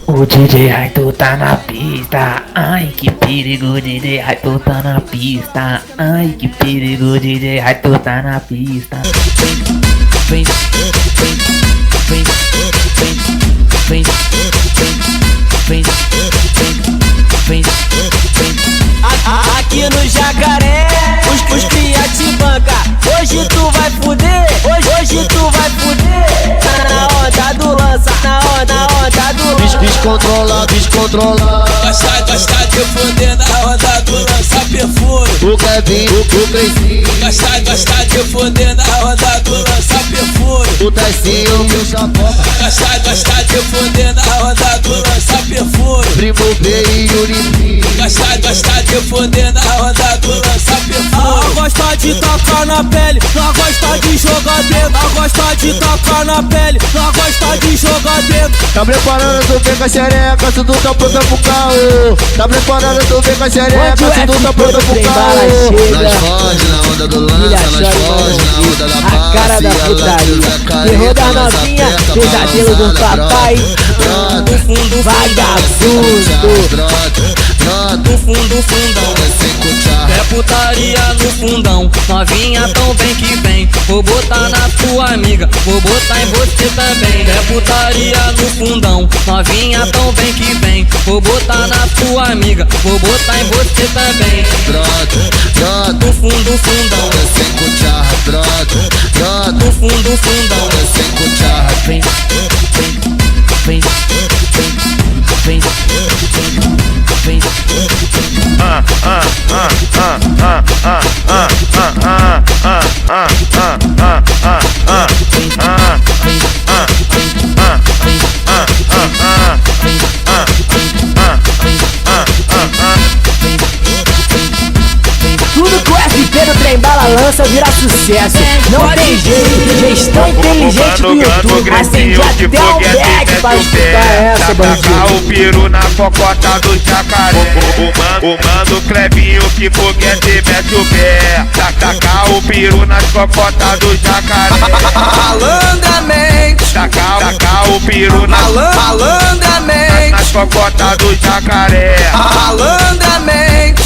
O DJ Raito tá na pista, ai que perigo, DJ Raito tá na pista, ai que perigo, DJ Raito tá na pista. Vem, vem, vem, vem, vem, vem, vem, vem, vem. Aqui no Jacaré, os cria te banca. Hoje tu vai fuder, hoje tu vai fuder. Na onda do lança, na onda do lança. Descontrola, descontrola. Gosta de fuder na onda do lança perfume. O Clebinho, o Cleicinho. Gosta de fuder na onda do lança perfume. O Tecinho, o Chapoca. Gosta de fuder na onda do lança perfume. Primo B e Urizinho. Gosta de fuder na onda do lança perfume. Ela gosta de tocar na pele, ela gosta de jogar dentro. Ela gosta de tocar na pele, ela gosta de jogar dentro. Tá preparando, tu vem com a xereca, se tu tá pronta pro carro. Tá preparando, tu vem com a xereca, se tu tá pronta pro carro. Nós foge na onda do lança, nós foge na onda da paz. A cara da putaria, terror da novinha, pesadelo do papai. Do fundo, Vagabundo. do fundo, fundão. É putaria no fundão. Novinha tão bem que vem. Vou botar na tua amiga, vou botar em você também. É putaria no fundão. Novinha tão bem que vem. Vou botar na tua amiga, vou botar em você também. Do fundo, fundão. Do fundo, fundão. Vem, vem, vem, vem, vem, vem, vem. Tudo que o FP do Trem Bala lança vira sucesso. Não tem jeito, gestão inteligente do YouTube. Acende até o back pra escutar essa, bandido. Tacar o peru na cocota do jacaré. O mano Clebinho que foguete mete o pé. Tacar o peru nas cocotas do jacaré. Malandramente. Tacar o peru Malandramente. nas cocotas do jacaré. Malandramente.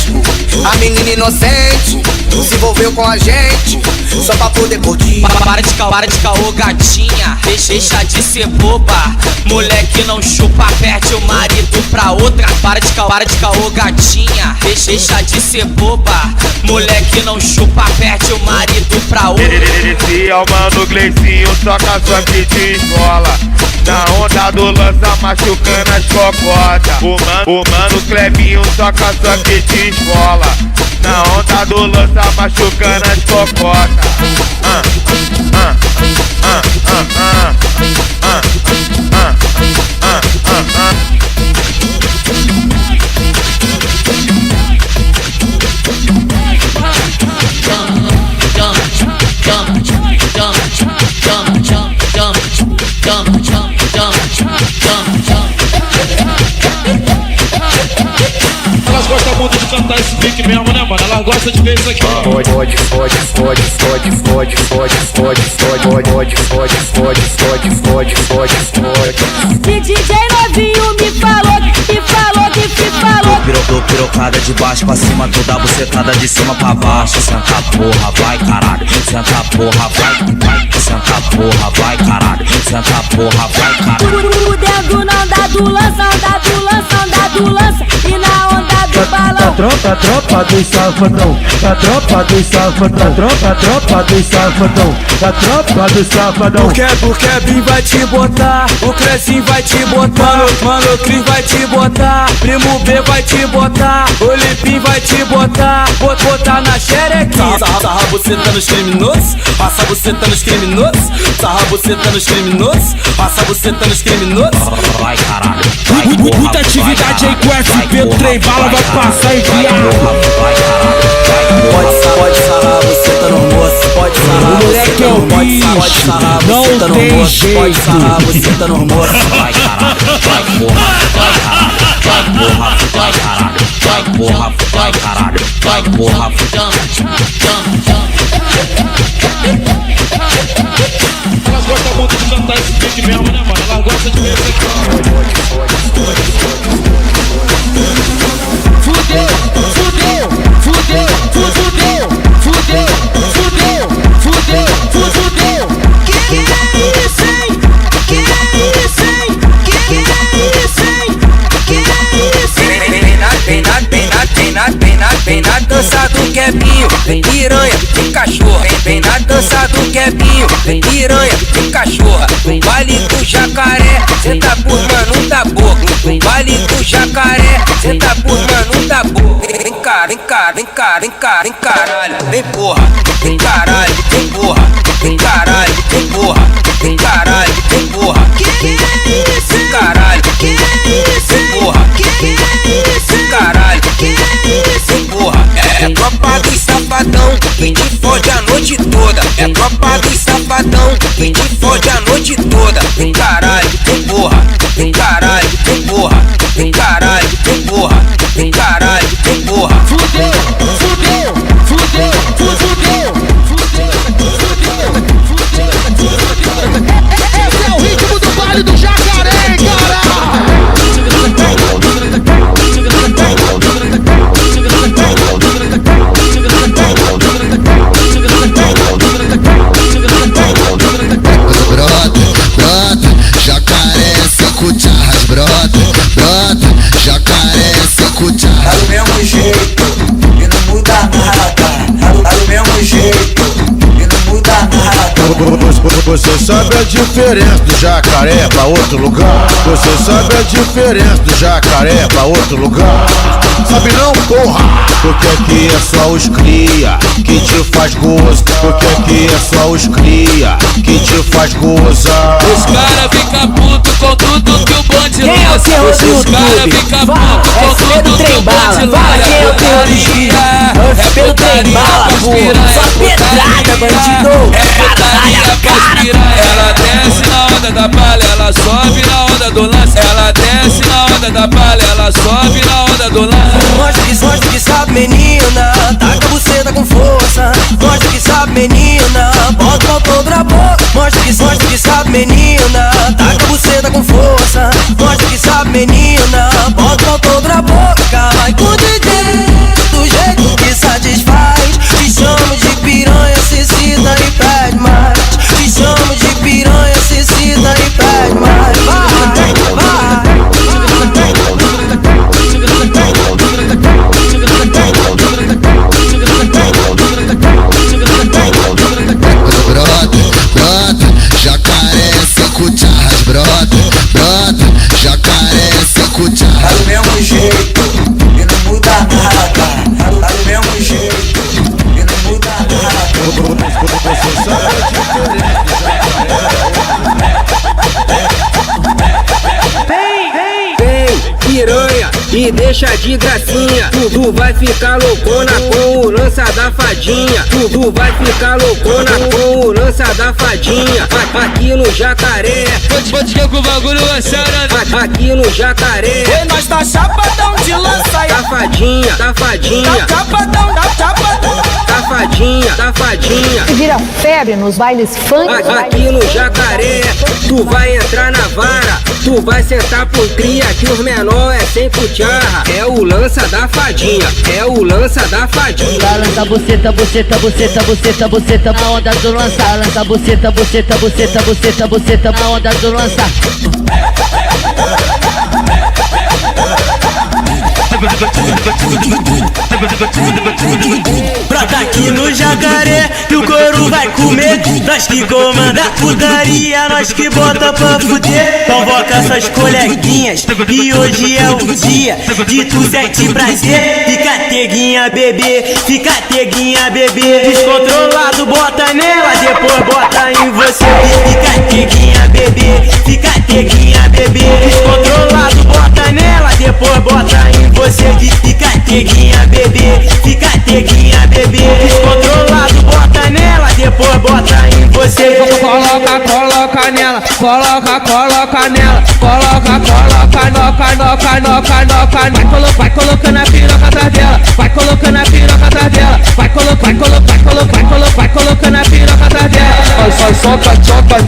A menina inocente se envolveu com a gente só pra poder curtir. Para de caô, gatinha. Deixa de ser boba. Moleque não chupa, perde o marido pra outra. Para de caô, gatinha. Deixa de ser boba. Moleque não chupa, perde o marido pra outra. Esse é o mano Gleicinho, toca sua que de escola. Na onda do lança machucando as cocotas. O mano Clebinho toca sua que de escola. Na onda do lança machucando as cocotas. Elas gostam muito de cantar esse pique mesmo, né, mano? Elas gostam de ver isso aqui. Que DJ novinho me falou. Dou pirocada de baixo pra cima, toda bucetada de cima pra baixo. Senta porra, vai caralho. Senta porra, vai. Senta porra, vai caralho. Senta porra, vai caralho. O dedo na onda do lança, onda do lança. E na onda do balão. Tropa dos safadão, da tropa dos safadão, tropa dos safadão, da tropa dos safadão. O Kevin vai te botar, o Clezinho vai te botar, mano, o Cris vai te botar, Primo B vai te botar, o Lipim vai te botar, botar na xerequinha. Sarra você tá nos criminosos, passa você tá nos criminosos, sarra você tá nos criminosos, passa você tá nos criminosos. Vai caralho. Muita atividade aí com o FP do Trem Bala vai passar em dia. Pode sarrar, você tá no moço. Pode sarrar, moleque é o bicho, não tem jeito. Pode sarrar, você tá no moço. Vai caralho, vai porra, vai caralho. Vai porra, vai caralho. Vai porra, vai caralho. Vai porra, Elas gostam muito de cantar esse pique mesmo, né, mano? Elas gostam de ver piranha, vem cachorra. Vale do jacaré, senta por mano da boca. Vale do jacaré, senta por mano da boca. Vem cá, vem cá, vem cá, vem cá, vem caralho, vem porra. Vem caralho, vem porra. Vem caralho, vem porra. Vem caralho, vem porra. Vem caralho, vem porra. Vem caralho, vem porra. É tropa dos safadão, vem te fode a noite toda. É tropa dos safadão, vem te fode a noite toda. Vem caralho, vem porra. Vem caralho, vem porra. Vem caralho, vem porra. Vem caralho, vem porra. Fudeu, fudeu, fudeu, fudeu, fudeu. Esse é o ritmo do baile do jacaré, cara. Brota, jacaré, 5 charras, brota, jacaré, 5 charras. Tá do mesmo jeito e não muda nada. Tá do mesmo jeito e não muda nada. Você sabe a diferença do jacaré pra outro lugar. Você sabe a diferença do jacaré pra outro lugar. Sabe não, porra? Porque aqui é só os cria que te faz gozo. Porque aqui é só os cria que te faz gozar. Os cara fica puto com tudo que o bonde lança. Os cara fica puto com tudo que o bonde lança. É pelo trem bala, só pedrada, bandido. É putaria pras piranha. Ela desce na onda da palha, ela sobe na onda do lance. Ela desce na onda da palha, ela sobe na onda do lance. Mostra que sabe, menina, taca a buceta com força. Mostra que sabe, menina, bota o pau pra boca. Mostra que sabe, menina, taca a buceta com força. Mostra que sabe, menina, bota o pau pra boca. Vai com o DJ, do jeito que satisfaz. Te chamo de piranha, cê cita e pede mais. Te chamo de piranha, cê cita e pede mais. Vai. Brota, jacaré, 5 charras, brota, jacaré, 5 charras. Tá do mesmo jeito e não muda nada. Tá do mesmo jeito e não muda nada. Você sabe a diferença do jacaré. Vem, piranha, e deixa de gracinha. Tu vai ficar loucona com o lança da fadinha. Tu vai ficar loucona com o lança da fadinha. Aqui no jacaré, Pode que o bagulho é sério. aqui no jacaré. E nós tá chapadão de lança aí. Safadinha, safadinha, Chapadão, chapadão. safadinha, safadinha. Que vira febre nos bailes funk. Aqui no jacaré, tu vai entrar na vara. Tu vai sentar por cria que os menor é sem cucharra. É o lança da fadinha, é o lança da fadinha. Lança buceta, buceta, buceta, buceta, buceta, na onda do lança. Lança buceta, buceta, buceta, buceta, buceta, na onda do lança. Brota aqui no jacaré que o couro vai comer. Nós que comanda a putaria, nós que bota pra fuder. Convoca essas coleguinhas e hoje é o dia de tu sentir prazer. Fica teguinha bebê, fica teguinha bebê. Descontrolado bota nela, depois bota em você. Fica teguinha bebê, fica teguinha bebê. Descontrolado bota nela, depois bota em você. Fica teguinha bebê, fica teguinha bebê. Descontrolado bota nela, depois bota em você. Coloca nela, coloca nela, noca. Vai colocando a piroca atrás dela, vai colocando a piroca atrás dela, vai colocando a piroca atrás dela. Vai soca, tchoca,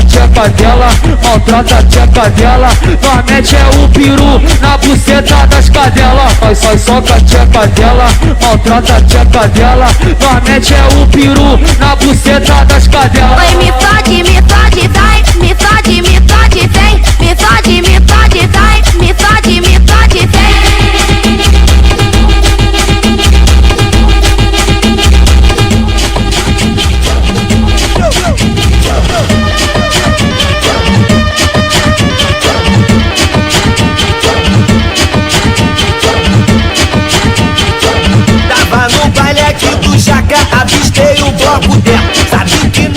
tcheca dela. Maltrata a tcheca dela. Nós mete é o peru na buceta das cadelas. Vai soca, tcheca dela. Maltrata a tcheca dela. Nós mete é o peru na buceta das cadelas. Oi, me fode, vai, me fode, vem. Me fode, vai, me fode, vem.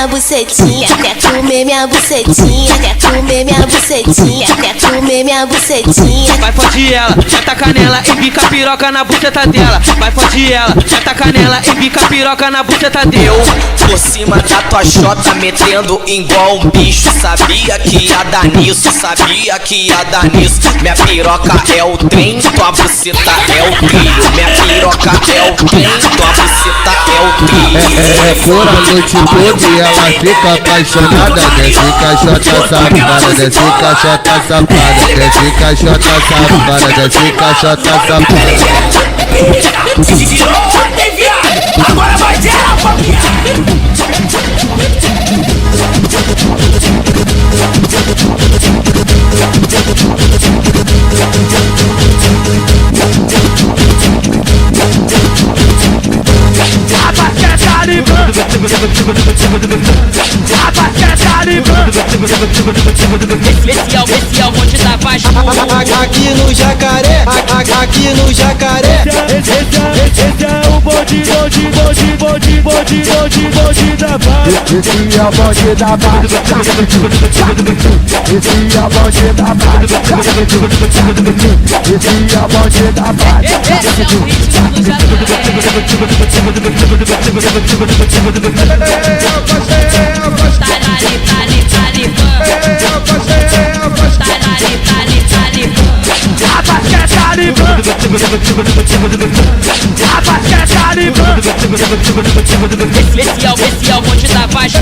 minha bucetinha, quer comer minha bucetinha, quer comer minha bucetinha, quer comer minha bucetinha. Vai fode ela, senta canela e bica piroca na buceta dela. Vai fode ela, senta canela e bica piroca na buceta deu. Por cima da tua chota, metendo igual um bicho. Sabia que ia dar nisso, sabia que ia dar nisso. Minha piroca é o trem, tua buceta é o trilho. Minha piroca é o trem, tua buceta é o trilho. É por a noite toda e ela fica apaixonada. Desce caixota safada, desce caixota safada, desce caixota safada, desce caixota safada. Se tirou ontem, viado, agora vai gerar pra Esse é o monte da paz. Aqui no Jacaré, aqui no Jacaré. Esse é o bonde da paz. Esse é o bonde da paz. Esse é o bonde da paz. Esse é o bonde da paz. Esse é o ritmo do Esse é o monte da paz.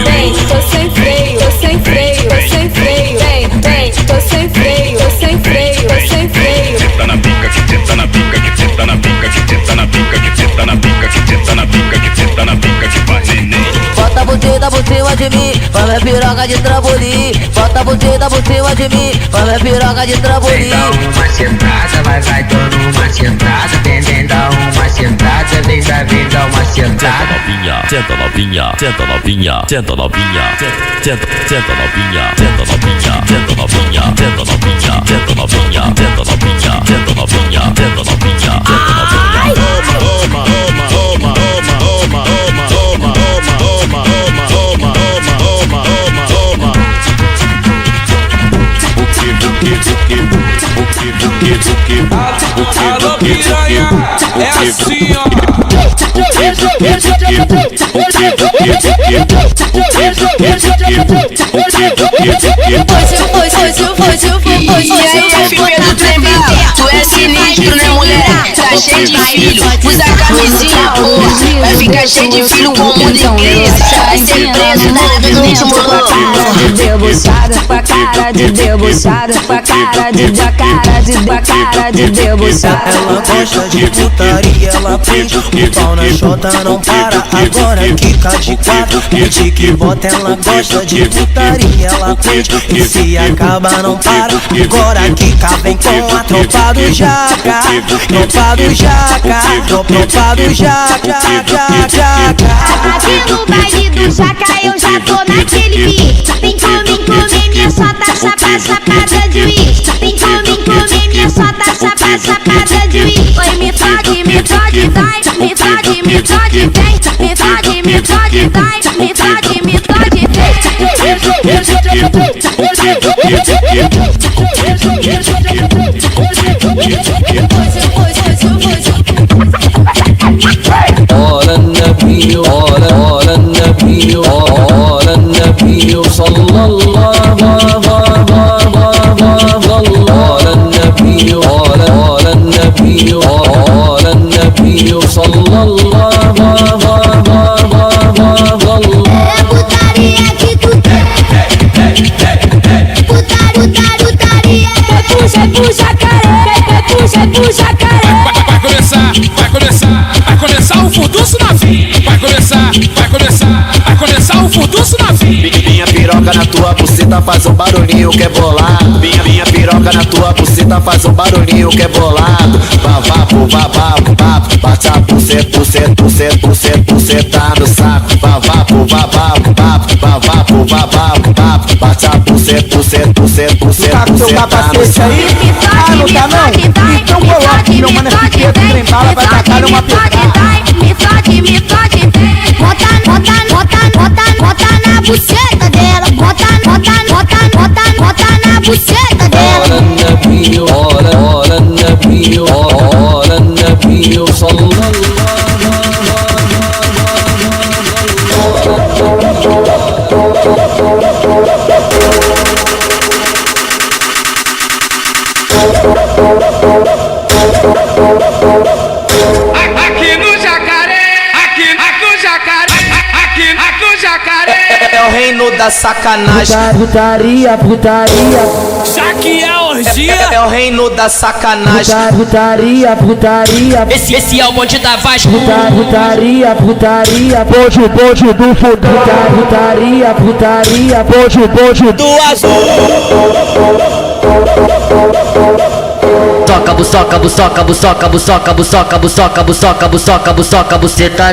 Vem, tô sem freio, tô sem freio, tô sem freio. Vem, tô sem freio, tô sem freio, tô sem freio. Senta na pica, que senta na pica, que senta na pica, que senta na pica, que senta na pica, que senta na pica, que senta na pica, que faz neném. Bota a botida por cima de mim, vai minha piroca de trampolim. Bota a botida por cima de mim, vai minha piroca de trampolim. Dá uma sentada, vai dando uma sentada. Vem dá uma sentada, vem dar uma sentada. Senta novinha, senta novinha, senta novinha, senta novinha, senta novinha, senta novinha, senta novinha, senta novinha, senta novinha, senta novinha, senta novinha, senta Alô piranha, é assim ó. Tu é sinistro, né, mulher? Tá cheio de filho, usa camisinha, porra. Vai ficar cheio de filho com o mundo inteiro. Vai ser preso no ritmo do cara. Debochada, com a cara de debochada, com a cara de debochada. Ela gosta de putaria, ela prende o pau na chota, não para. Agora quica de quatro, pede que bota. Ela gosta de putaria, ela prende e se acaba, não para. Agora quica, vem com a tropa do Jaca, tropa do Jaca, tropa do Jaca. Aqui no baile do Jaca eu já tô naquele beat. Vem comer minha sota, chapada de uísque. Vem comer minha sota, chapada de uísque. Oi, me fode, vai. Me fode, vem. Me fode, vai. Me fode, قال النبي صلى الله عليه وسلم. قال النبي puxa pro jacaré, puxa pro jacaré. Vai começar o furdunço novinho. Vai começar o furdunço novinho. Minha piroca na tua buceta faz um barulhinho que é bolado. Minha piroca na tua buceta faz um barulhinho que é bolado. Vavapo, vavapo, vapo, bate a buceta, buceta no saco. Vavapo, vavapo, vapo, vavapo, vavapo, vapo, bate a buceta, buceta no saco. Ah, não tá não? Então coloque, meu mano, esse preto trem bala vai tacar uma pedrada. Me fode, bota na buceta dela. Bota na buceta dela. Ora Nabi, sallallahu. Aqui no Jacaré, É o reino da sacanagem. Putaria. Já que é orgia. É o reino da sacanagem. Putaria. esse é o bonde da Vasco. Putaria. Bonde do fundão. Putaria. Bonde do azul. Buçoca, buceta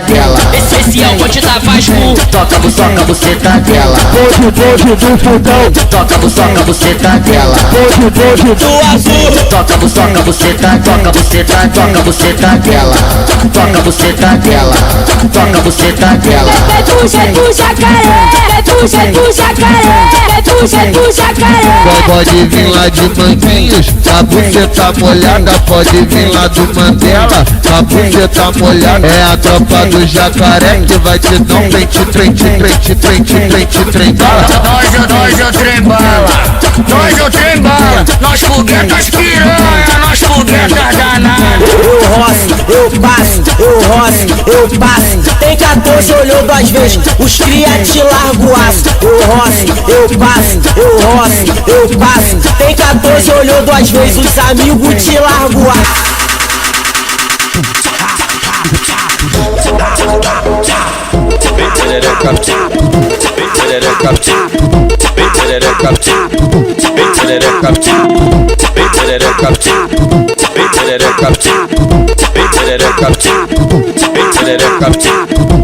dela. Esse é o bonde da Vasco. Buçoca, buceta dela. Bonde do fundão. Buçoca, buceta dela. Bonde do azul. Toca buceta dela. Toca buceta dela. Puxa pro jacaré. Pode vir lá de Manguinhos, a buceta molhada. Pode vir lá do Mandela, a buceta molhada. É a tropa do jacaré que vai te dar um trem bala. Nós o trem bala. Nós foguetas piranha, nós foguetas danadas. Eu passo. Tem 14, olhou 2 vezes, os cria te largo o aço. Eu passo. Tem 14, olhou 2 vezes, os amigos te largo o aço.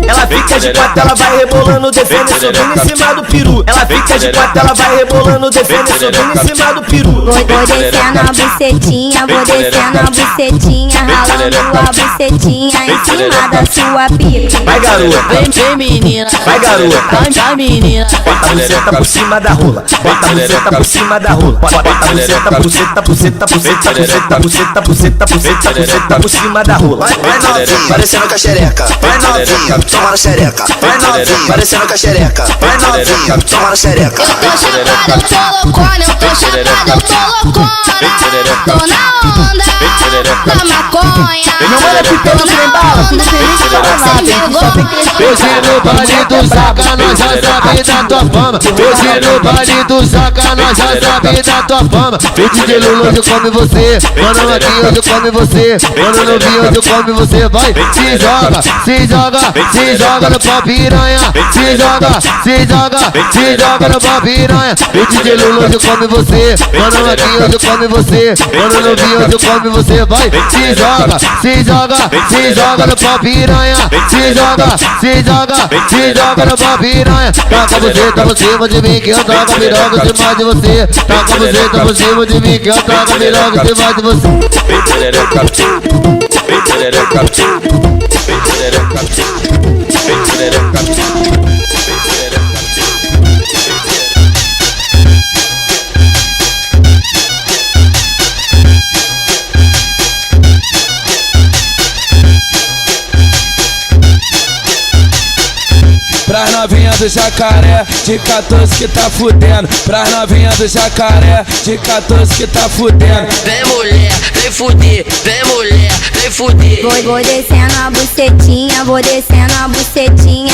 Ela fica de quatro, ela vai rebolando, defende, subindo em cima do peru. Ela fica de quatro, ela vai rebolando, defende, subindo em cima do peru. Vou descendo a bucetinha, ralando a bucetinha em cima da sua pica. Vai garota, Vem menina, vai garota, vai menina. bota a buceta por cima da rola, bota a buceta por cima da rola, bota a buceta por cima da rola. Vai novinho, parecendo com a xereca. Vai novinho, toma na xereca. Vai novinho, parecendo com a xereca. Vai novinho, toma na xereca. Eu tô chapada, eu tô loucona, tô na onda da maconha. Meu mano é pequeno trem bala, tu não tem nem que falar nada. Hoje no baile do Zaca nós já sabe da tua fama. Hoje no baile do Zaca nós já sabe da tua fama. O DJ Lulu hoje come você, mano aqui hoje come você, mano no vi hoje come você. Vai, se joga no pau piranha. Se joga no pau piranha. O DJ Lulu hoje come você, mano aqui hoje come você, mano no vi hoje come você. Vai, se joga no pau piranha. Se joga no pau piranha. Taca você, tá por cima de mim que eu taco a piroca em cima de você. Taca você, tá por cima de mim que eu taco a piroca em cima de você. Pras novinha do jacaré, de 14 que tá fudendo. Pras novinha do jacaré, de 14 que tá fudendo. Vem mulher, vem fuder, vem mulher, vem fuder. Vou descendo a bucetinha,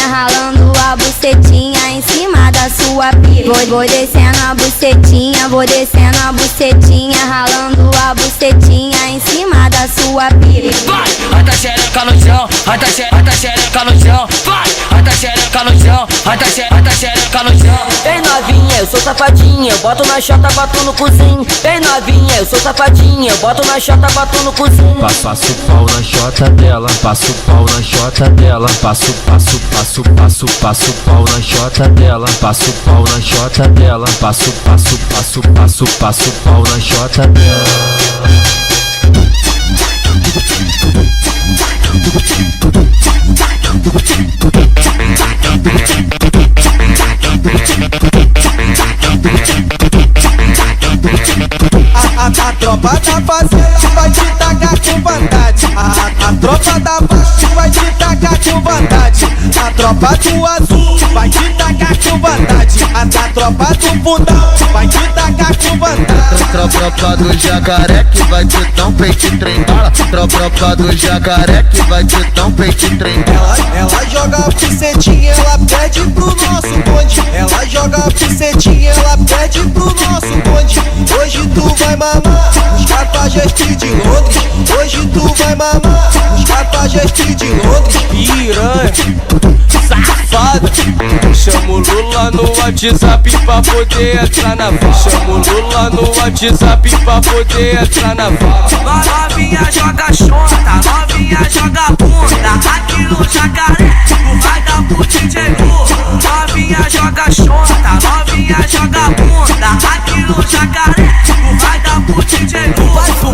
ralando a bucetinha em cima da sua pica. Vou descendo a bucetinha, ralando bucetinha em cima da sua pica. Vai, rata xereca no chão, rata xereca no chão. Vai, rata xereca no chão, rata xereca no chão. Vem novinha, eu sou safadinha, eu boto na chota, boto no cozinho. Vem novinha, eu sou safadinha, eu boto na chota, boto no cozinho. Passo pau na chota dela, passo pau na chota dela, passo pau na chota dela, passo pau na chota dela, passo pau na chota dela. A tropa da fazenda vai te tacar com vontade. A tropa da faixa vai te tacar com vontade. A tropa do azul vai te tacar com vontade. A tropa do fundão vai te tacar com vontade. Tropa do jacaré que vai te dar um peito e trem bala. Tropa do jacaré que vai te dar um peito e trem bala. Ela joga a picetinha, ela pede pro nosso bonde. Ela joga a picetinha, ela pede pro nosso bonde. Hoje tu vai mamar os capajestes de Londres. Hoje tu vai mamar os capajestes de Londres. Piranha, safada. Chama o Lula no WhatsApp pra poder entrar na vala. Chama o Lula no WhatsApp pra poder entrar na vala. Novinha joga chota, novinha joga bunda. Aqui no jacaré, tu vai dar pro DJ Lu. Novinha joga chota, novinha joga bunda. Aqui no jacaré, tu vai dar pro DJ Lu.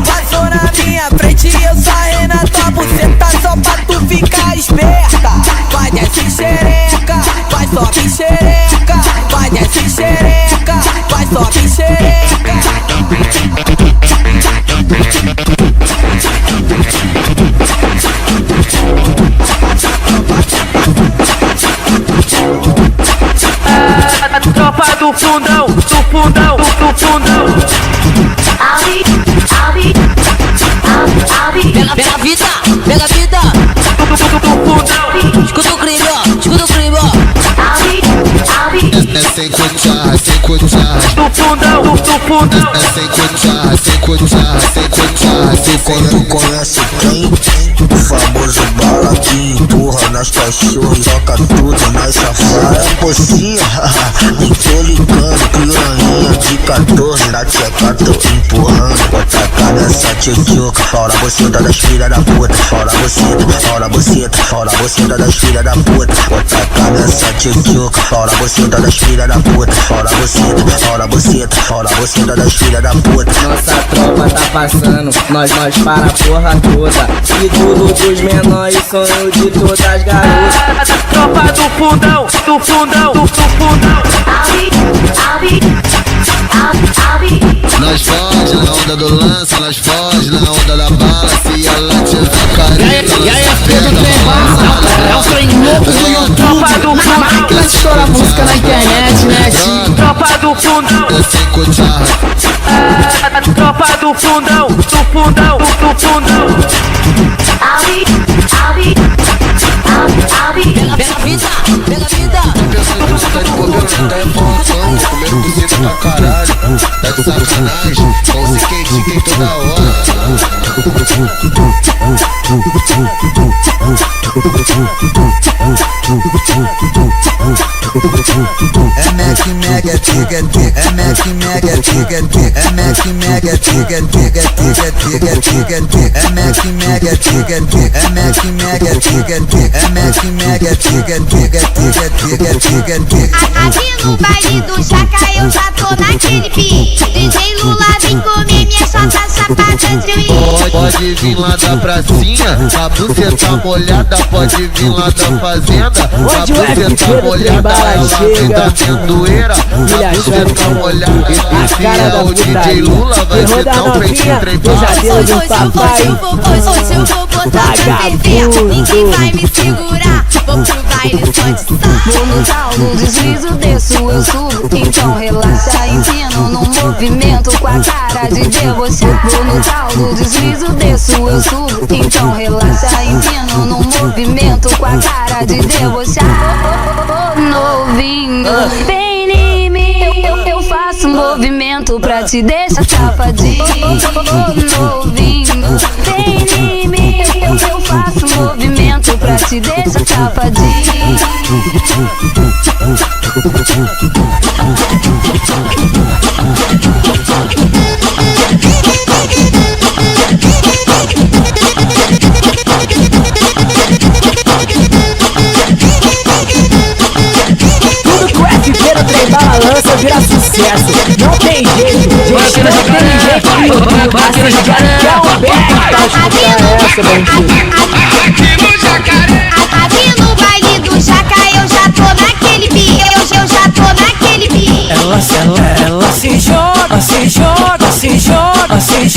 Passou na minha frente e eu saí na tua buceta só pra tu ficar esperta. Vai desce xereca, vai sobe xereca. Vai desce xereca, vai sobe xereca. A tropa do fundão, do fundão, do fundão. Pega a vida, pega a vida. Escuta o crime, ó, escuta o crime, ó. É sem cuchar, sem cuchar. Do fundão, do fundão. É sem cuchar, sem cuchar, sem cuchar. Tu conhece quem? O famoso bala que empurra nas cachorras, toca tudo nas safadas. Pocinha, tô ligando, piranha de 14 na tcheca, tô empurrando. Vou tacar nessa tchutchuca, pau na buceta das filhas da puta. Pau na buceta, pau na buceta, pau na buceta das filhas da puta. Vou tacar nessa tchutchuca, pau na buceta das filhas da puta. Pau na buceta, pau na buceta, pau na buceta das filhas da puta. Nossa tropa tá passando, nós para a porra toda. E tudo dos menores, sonho de todas as garotas. A tropa do fundão, do fundão, do fundão. Nós foge na onda do lance, nós foge na onda da bala. Se ela tiver carinho, e aí é Pedro Trembala, é o trem louco do YouTube. Máquina de estourar música na internet, né, tio? Tropa do fundão. É sem cuchar. A tropa do fundão, do fundão, do fundão. Pega a vida, pega a vida. Tá empolgando, comendo buceta pra caralho. Tá de sacanagem, com o skate tem toda hora. É Mac Mega Tiga Tiga, é Mac Mega Tiga Tiga, é Mac Mega Tiga Tiga Tiga Tiga Tiga Tiga, é Mac Mega Tiga Tiga, é Mac Mega Tiga Tiga, é Mac Mega Tiga Tiga Tiga Tiga Tiga Tiga. Aqui no baile do Jaca eu já tô naquele pique. DJ Lula vem comer minha chata chapada de mim. Pode vir lá da pracinha, a buceta molhada. Pode vir lá da fazenda, a buceta molhada. Ela vem da tendoeira, a buceta molhada. Esse é o DJ Lula, vai te dar um peitinho trepado. Hoje eu vou botar pra ferver, ninguém vai me segurar. Vou pro baile só de saia. Vou no tal do deslizo, desço, eu subo. Então relaxa, empino no movimento com a cara de debochar. Vou no tal do deslizo, desço, eu subo. Então relaxa, empino no movimento com a cara de debochar. Novinho, vem em mim, eu faço faço movimento pra te deixar safadinho. Novinho, vem em mim. Eu faço movimento pra te deixar safadinho. Tudo que o FP no trem bala lança vira sucesso. Não tem jeito, gente, não tem jeito. Aqui no Jacaré, que é um back pra escutar essa, bandido. Aqui no Jacaré, aqui no baile do Jacaré, eu já tô naquele beat, eu já tô naquele beat. Ela se joga, se joga, se joga, se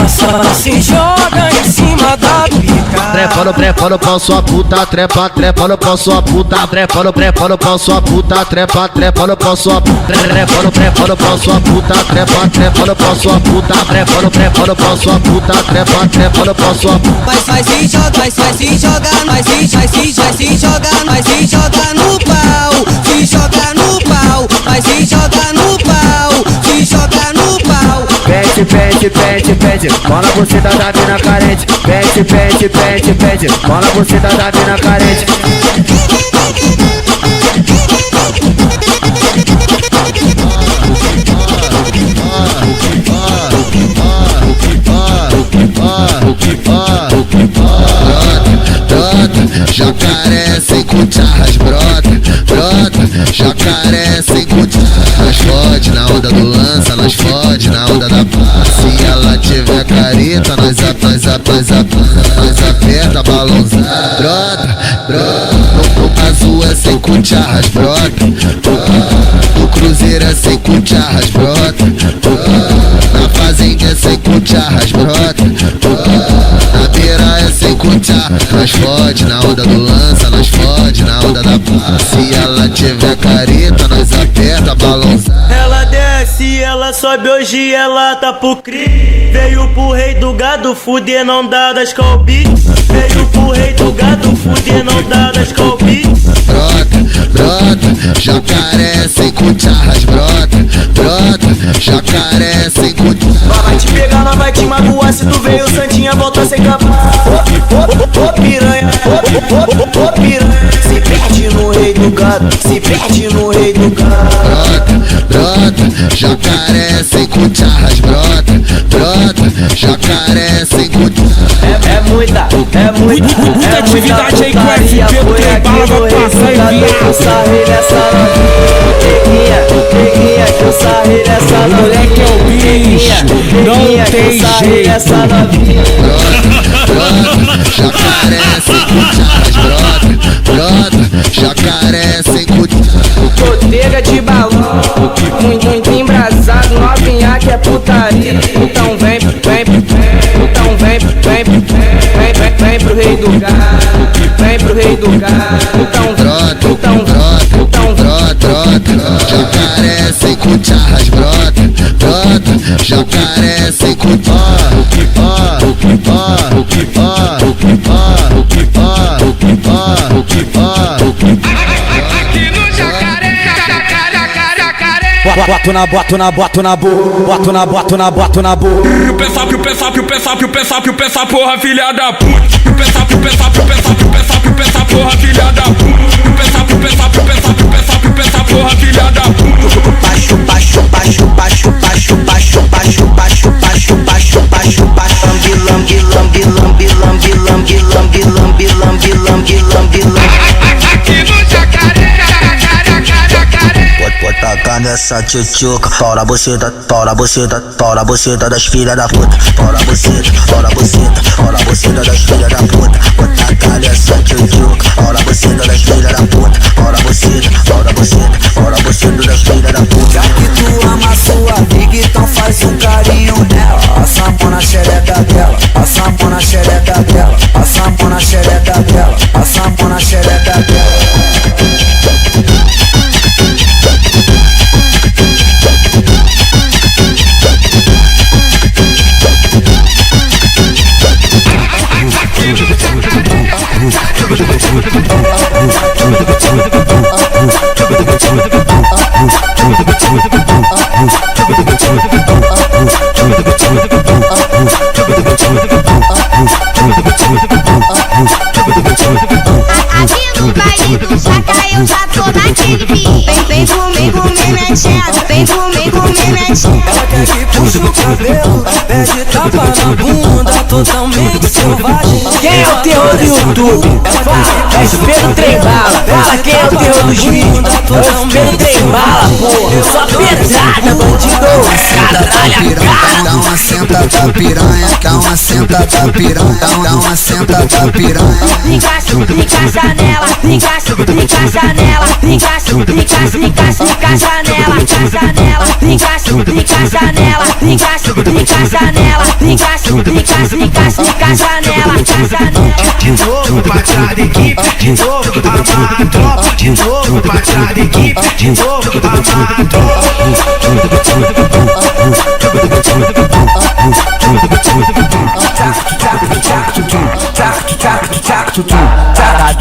joga em cima da pica. Trepa no pau sua puta, trepa no pau sua puta, trepa no pau sua puta, trepa no pau sua puta, trepa no pau sua puta, trepa no pau sua puta, trepa no pau sua puta, trepa no pau sua puta. Vai se jogar, vai se jogar, vai se jogar, vai se jogar no pau, se jogar no pau, vai se jogar no pau, se jogar no pau. Pede, bola você da mina carente. Pede, bola você da mina carente. Jacaré sem cucharras, brota, jacaré sem cucharras. Fode na onda do lança, nós fode na onda da paz. Se ela tiver careta, nós aperta balãozada. Brota, no azul é sem cucharras, brota. No cruzeiro é sem cucharras, brota. Na fazenda é sem cucharras, brota. Na beira é sem cucharras. Nós fode na onda do lança, nós fode na onda da paz. Se ela tiver careta, nós aperta balãozada. Ela desce, ela sobe, hoje ela tá pro cri. Veio pro rei do gado, fuder não dá das colbi. Veio pro rei do gado, fuder não dá das colbi. Brota, jacaré sem cucharras, brota, jacaré sem cucharras. Vai te pegar, não vai te magoar. Se tu veio santinha, volta sem capaz. Ô piranha, ô piranha. Se perde no rei do gado, se perde no rei do gado. Brota, jacaré sem cucharras, brota, jacaré sem cucharras. É muita atividade aí com o FP do trem bala vai passar e vir. Eu sarrei nessa neguinha, que eu sarrei nessa novinha. Moleque é o bicho, não tem jeito. Essa novinha. Brota, jacaré sem cucharras, brota, jacaré sem cucharras. Botega de balão, muito embrasado, novinha que é putaria. Então vem pro rei do gado, vem pro rei do gado. Então brota, jacaré sem cucharras, brota, jacaré sem cucharras. Aqui no Jacaré, Jacaré. Boto na boca. Pensa, porra, filha da puta. Pensa, porra, filha da puta. Pensa, porra, filha da puta. Aqui no Jacaré, Pode tacar nessa tchutchuca. Paula buceta das filhas da puta. Paula buceta das filhas da puta. Pode tacar nessa tchutchuca. Paula buceta das filhas da puta. Paula buceta das filhas da puta. Já que tu ama sua amiga, então faz um carinho nela. Passa a mão na xereca dela, passa a mão na xereca dela, passa a mão na xereca dela, passa a mão na xereca dela. Jacaré. tapa na bunda, totalmente selvagem. Quem é o terror do YouTube? É Espelho Trem Bala. Fala quem é o terror do juiz. É o Espelho Trem Bala, porra. Só pesada, bandido. Caralho, cara. Dá uma senta da piranha, dá uma senta da piranha, dá uma senta da piranha. Encaixa nela, encaixa nela, encaixa nela, encaixa nela, encaixa nela, encaixa nela, encaixa nela. De novo, baixada equipe, de novo, amarra a tropa. De novo, baixada equipe, de novo, amarra a tropa.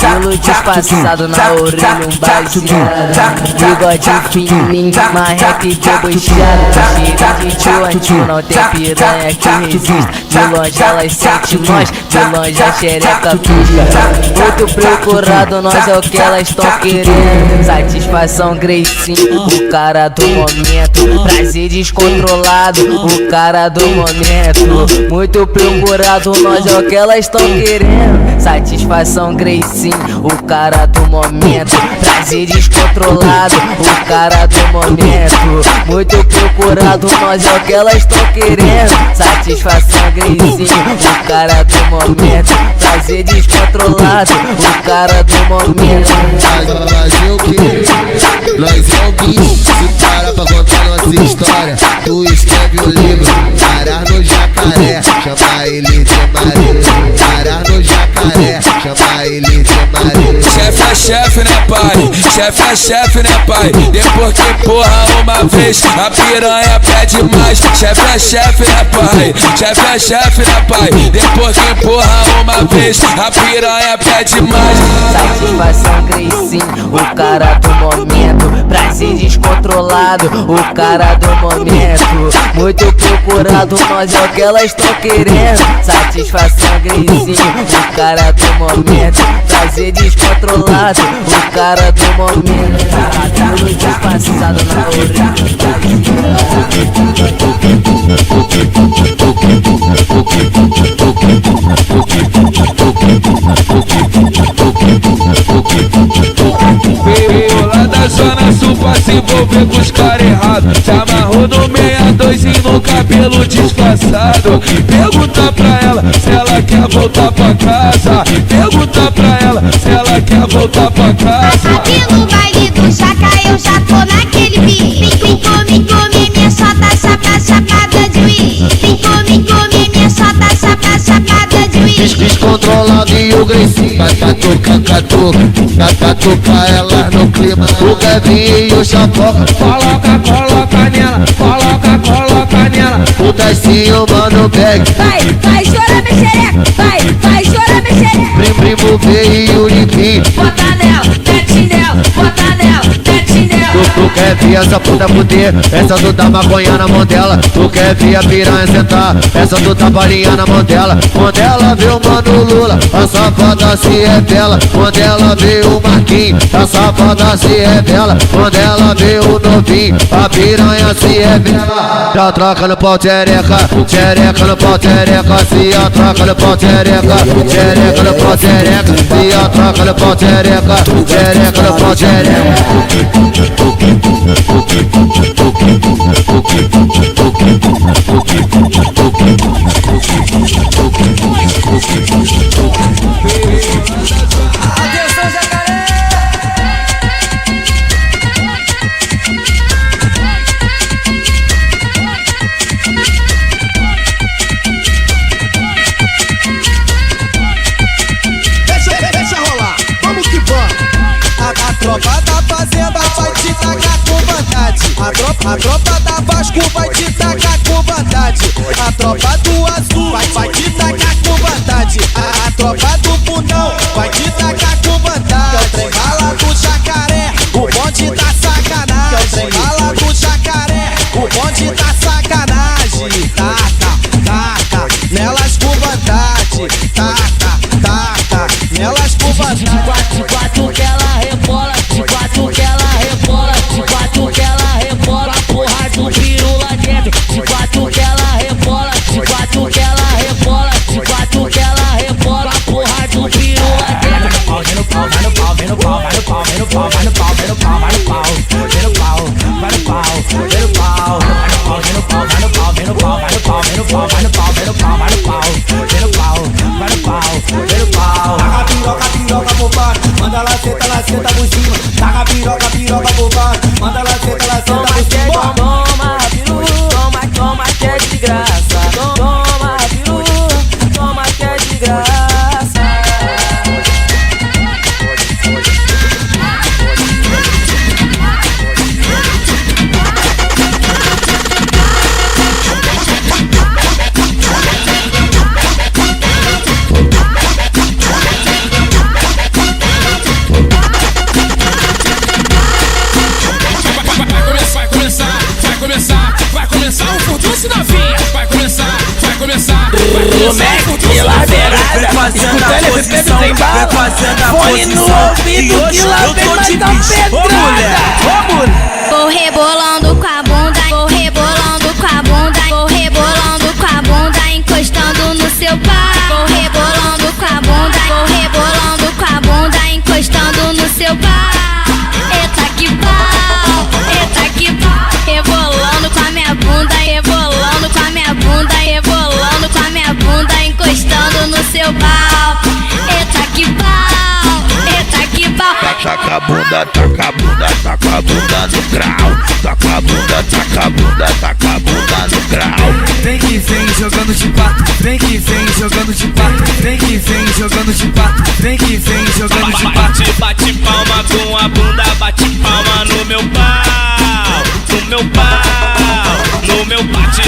Cabelo disfarçado na orelha, um baseado. Bigode fininho, marreca e debochado. Chega de tio, não tem piranha que resiste. De longe elas sentem nós, de longe a xereca pisca. Muito procurado, nós é o que elas tão querendo. Satisfação Gracinho, o cara do momento. Prazer descontrolado, o cara do momento. Muito procurado, nós é o que elas tão querendo. Satisfação Gracinho, o cara do momento. Prazer descontrolado, o cara do momento. Muito procurado, nós é o que elas tão querendo. Satisfação Gracinho, o cara do momento. Prazer descontrolado, o cara do momento. Mas eu que nós é o bicho. Se para pra contar nossa história, tu escreve o livro. Parar no jacaré, chama ele de marido. Parar no jacaré, chama ele de marido. Chefe é chefe, né pai? Chefe é chefe, né pai? Depois que porra uma vez, a piranha pede mais. Chefe é chefe, né pai? Chefe é chefe, né pai? Depois que porra uma vez, a piranha pede mais. Satisfação Gracinho, o cara do momento. Prazer descontrolado, o cara do momento. Muito procurado, nós é o que elas tão querendo. Satisfação Gracinho, o cara do momento. Prazer descontrolado, o cara do momento. Cabelo disfarçado na orelha. Veio lá da zona sul pra se envolver com os caras errados. Se amarrou no 62 e no cabelo disfarçado. Pergunta pra ela se ela quer voltar pra casa. Pergunta pra ela se ela quer voltar pra casa. Aqui no baile do Jaca eu já tô naquele beat. Vem come, minha chota, chapada de uí. Vem come, minha chota, chapada de uí. Descontrolado e o Gracinho catuca, catuca elas no clima. O Kevinho e o Chapoca coloca nela. O Dacinho, mano, bag. Vai chorar minha xereca, vai chorar minha xereca. Primo veio e o Liquinho. Bota nela, mete nela, bota nela, mete nela. Tu quer ver essa puta fuder, essa tu dá maconha na mão dela. Tu quer ver a piranha sentar, essa tu dá balinha na mão dela. Quando ela vê o mano Lula, a safada se revela. Quando ela vê o Marquinhos, a safada se revela. Quando ela vê o novinho, a piranha se revela. Já troca no pau tchereca, tchereca no pau tchereca. Se a troca no pau tchereca, tchereca no pau tchereca. Se a troca no pau tchereca, tchereca no pau tchereca. Atenção, jacaré! Deixa rolar, vamos que vamos. A tropa da fazenda vai te tacar com vontade. A tropa da Vasco vai te tacar com vontade. A tropa do Azul vai te tacar com vontade. A tropa do Fundão vai te tacar com vontade. É o trem bala do Jacaré, o bonde da sacanagem. É o trem bala do Jacaré, o bonde da sacanagem. Taca, nelas com vontade. Taca, nelas com vontade. De quatro que ela rebola, de quatro que ela rebola, de quatro que ela rebola, porra do piru lá dentro. De quatro que ela rebola, de quatro Manda ela senta por cima. Taca a piroca pro baixo. Manda ela senta por cima. Toma, piru, toma que é de graça. Toma, piru, toma que é de graça. Vai começar o furdunço novinha. Vai começar O Mac de lá beirada, escutando esse Pedro tem bala. Fone no ouvido que lá vem mais da pedrada. Vou rebolando com a bunda, vou rebolando com a bunda, vou rebolando com a bunda, encostando no seu pau. Vou rebolando com a bunda, vou rebolando com a bunda, encostando no seu pau. Eita que pau, eita que pau. Rebolando com a minha bunda, rebolando com a minha bunda, rebolando com a minha bunda, encostando no seu pau. Eita que pau, eita que pau. Taca a bunda, taca a bunda, taca a bunda no grau. Taca a bunda, taca a bunda, taca a bunda no grau. Vem que vem jogando de quatro, vem que vem jogando de quatro, vem que vem jogando de quatro, vem que vem jogando de quatro. Bate palma com a bunda, bate palma no meu pau, no meu pau, no meu bate